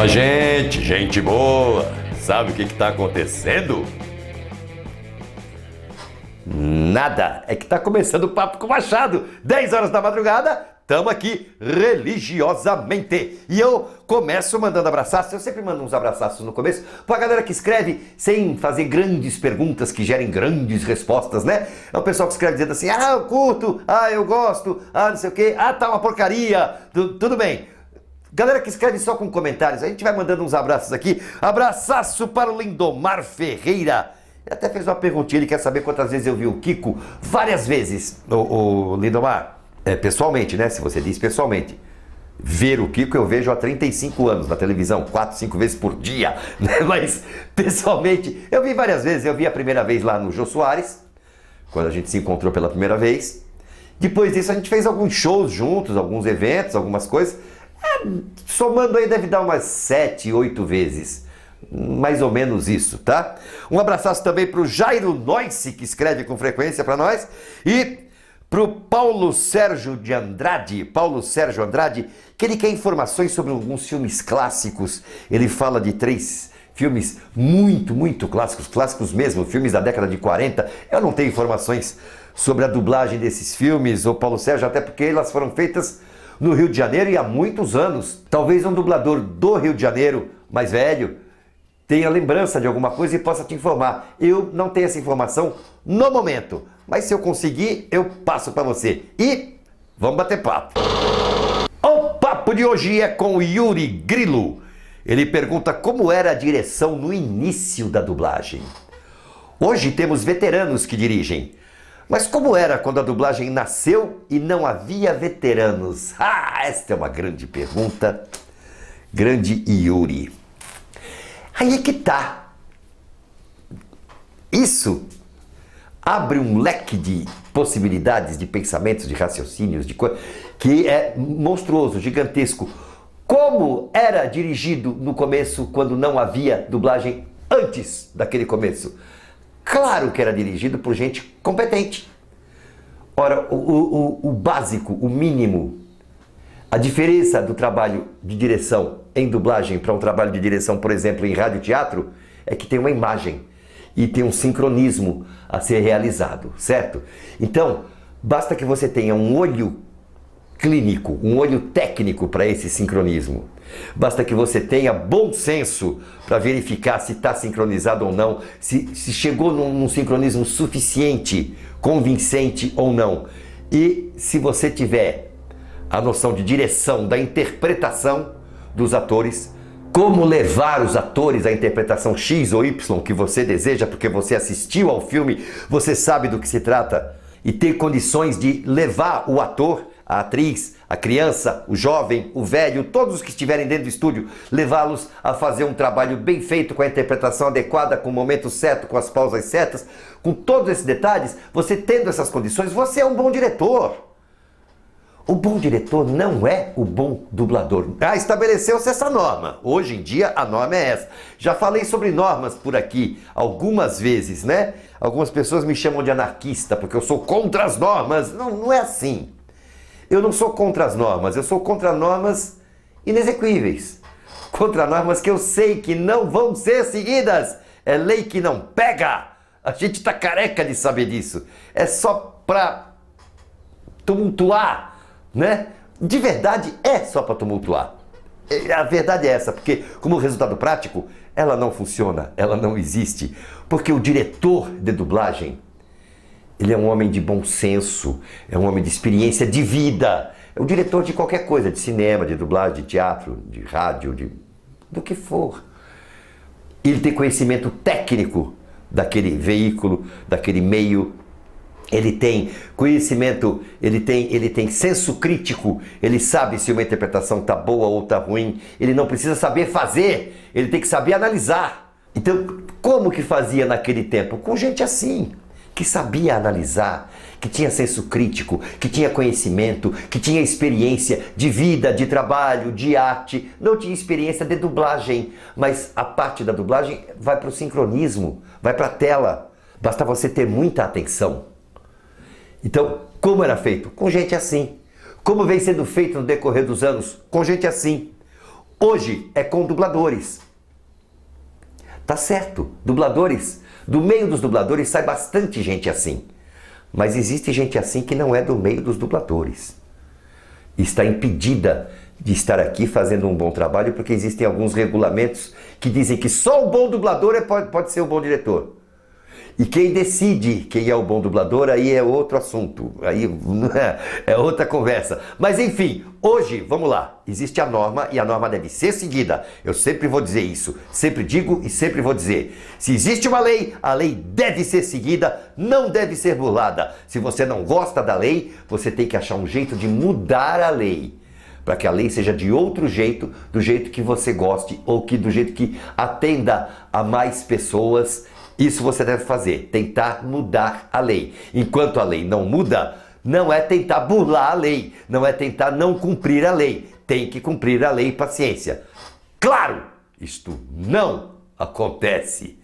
Fala, gente boa! Sabe o que está acontecendo? Nada, é que está começando o Papo com o Machado, 10 horas da madrugada, estamos aqui religiosamente. E eu começo mandando abraços, eu sempre mando uns abraços no começo, pra galera que escreve sem fazer grandes perguntas que gerem grandes respostas, né? É o pessoal que escreve dizendo assim, eu curto, eu gosto, não sei o quê, tá uma porcaria, tudo bem. Galera que escreve só com comentários, a gente vai mandando uns abraços aqui. Abraçaço para o Lindomar Ferreira. Ele até fez uma perguntinha, ele quer saber quantas vezes eu vi o Kiko. Várias vezes, o Lindomar. Pessoalmente, né? Se você diz pessoalmente. Ver o Kiko eu vejo há 35 anos na televisão, 4, 5 vezes por dia. Né? Mas, pessoalmente, eu vi várias vezes. Eu vi a primeira vez lá no Jô Soares, quando a gente se encontrou pela primeira vez. Depois disso a gente fez alguns shows juntos, alguns eventos, algumas coisas. Somando aí deve dar umas 7, 8 vezes. Mais ou menos isso, tá? Um abraço também pro Jairo Noice, que escreve com frequência para nós. E pro Paulo Sérgio Andrade, que ele quer informações sobre alguns filmes clássicos. Ele fala de 3 filmes muito clássicos mesmo, filmes da década de 40. Eu não tenho informações sobre a dublagem desses filmes, ô Paulo Sérgio, até porque elas foram feitas no Rio de Janeiro e há muitos anos. Talvez um dublador do Rio de Janeiro, mais velho, tenha lembrança de alguma coisa e possa te informar. Eu não tenho essa informação no momento, mas se eu conseguir, eu passo para você. E vamos bater papo. O papo de hoje é com o Yuri Grilo. Ele pergunta como era a direção no início da dublagem. Hoje temos veteranos que dirigem. Mas como era quando a dublagem nasceu e não havia veteranos? Esta é uma grande pergunta. Grande Yuri. Aí é que tá. Isso abre um leque de possibilidades, de pensamentos, de raciocínios, de coisas, que é monstruoso, gigantesco. Como era dirigido no começo, quando não havia dublagem antes daquele começo? Claro que era dirigido por gente competente. Ora, o básico, o mínimo, a diferença do trabalho de direção em dublagem para um trabalho de direção, por exemplo, em rádio e teatro, é que tem uma imagem e tem um sincronismo a ser realizado, certo? Então, basta que você tenha um olho clínico, um olho técnico para esse sincronismo. Basta que você tenha bom senso para verificar se está sincronizado ou não, se chegou num sincronismo suficiente, convincente ou não. E se você tiver a noção de direção, da interpretação dos atores, como levar os atores à interpretação X ou Y que você deseja, porque você assistiu ao filme, você sabe do que se trata, e ter condições de levar o ator, a atriz, a criança, o jovem, o velho, todos os que estiverem dentro do estúdio, levá-los a fazer um trabalho bem feito, com a interpretação adequada, com o momento certo, com as pausas certas, com todos esses detalhes, você tendo essas condições, você é um bom diretor. O bom diretor não é o bom dublador. Estabeleceu-se essa norma. Hoje em dia a norma é essa. Já falei sobre normas por aqui algumas vezes, né? Algumas pessoas me chamam de anarquista porque eu sou contra as normas. Não é assim. Eu não sou contra as normas, eu sou contra normas inexequíveis. Contra normas que eu sei que não vão ser seguidas. É lei que não pega. A gente tá careca de saber disso. É só pra tumultuar, né? De verdade é só para tumultuar. A verdade é essa, porque como resultado prático, ela não funciona, ela não existe. Porque o diretor de dublagem, ele é um homem de bom senso, é um homem de experiência de vida. É o diretor de qualquer coisa, de cinema, de dublagem, de teatro, de rádio, do que for. Ele tem conhecimento técnico daquele veículo, daquele meio. Ele tem conhecimento, ele tem senso crítico, ele sabe se uma interpretação está boa ou está ruim. Ele não precisa saber fazer, ele tem que saber analisar. Então, como que fazia naquele tempo? Com gente assim, que sabia analisar, que tinha senso crítico, que tinha conhecimento, que tinha experiência de vida, de trabalho, de arte. Não tinha experiência de dublagem, mas a parte da dublagem vai para o sincronismo, vai para a tela. Basta você ter muita atenção. Então, como era feito? Com gente assim. Como vem sendo feito no decorrer dos anos? Com gente assim. hoje é com dubladores. Tá certo, dubladores. Do meio dos dubladores sai bastante gente assim. Mas existe gente assim que não é do meio dos dubladores. Está impedida de estar aqui fazendo um bom trabalho porque existem alguns regulamentos que dizem que só o bom dublador pode ser o bom diretor. E quem decide quem é o bom dublador, aí é outro assunto, aí é outra conversa. Mas enfim, hoje, vamos lá, existe a norma e a norma deve ser seguida. Eu sempre vou dizer isso, sempre digo e sempre vou dizer. Se existe uma lei, a lei deve ser seguida, não deve ser burlada. Se você não gosta da lei, você tem que achar um jeito de mudar a lei. Para que a lei seja de outro jeito, do jeito que você goste ou que do jeito que atenda a mais pessoas. Isso você deve fazer, tentar mudar a lei. Enquanto a lei não muda, não é tentar burlar a lei, não é tentar não cumprir a lei. Tem que cumprir a lei, paciência. Claro, isto não acontece,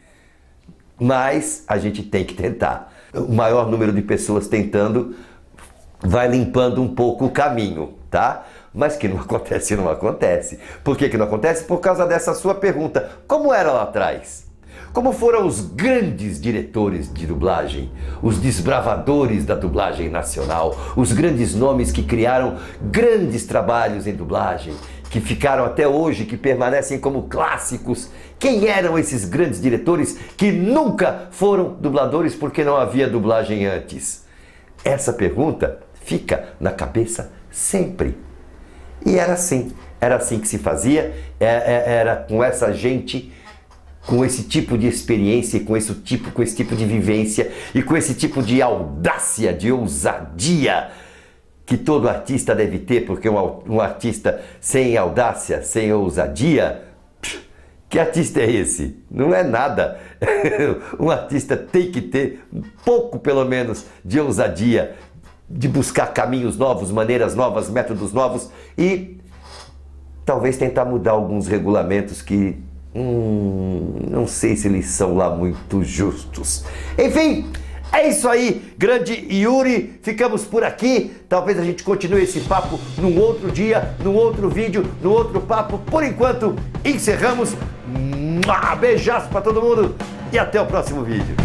mas a gente tem que tentar. O maior número de pessoas tentando vai limpando um pouco o caminho, tá? Mas que não acontece, não acontece. Por que não acontece? Por causa dessa sua pergunta. Como era lá atrás? Como foram os grandes diretores de dublagem, os desbravadores da dublagem nacional, os grandes nomes que criaram grandes trabalhos em dublagem, que ficaram até hoje, que permanecem como clássicos. Quem eram esses grandes diretores que nunca foram dubladores porque não havia dublagem antes? Essa pergunta fica na cabeça sempre. E era assim que se fazia, era com essa gente, com esse tipo de experiência, com esse tipo de vivência e com esse tipo de audácia, de ousadia que todo artista deve ter, porque um artista sem audácia, sem ousadia, que artista é esse? Não é nada. Um artista tem que ter um pouco, pelo menos, de ousadia, de buscar caminhos novos, maneiras novas, métodos novos e talvez tentar mudar alguns regulamentos que não sei se eles são lá muito justos. Enfim, é isso aí, grande Yuri. Ficamos por aqui. Talvez a gente continue esse papo num outro dia, num outro vídeo, num outro papo. Por enquanto, encerramos. Beijaço pra todo mundo e até o próximo vídeo.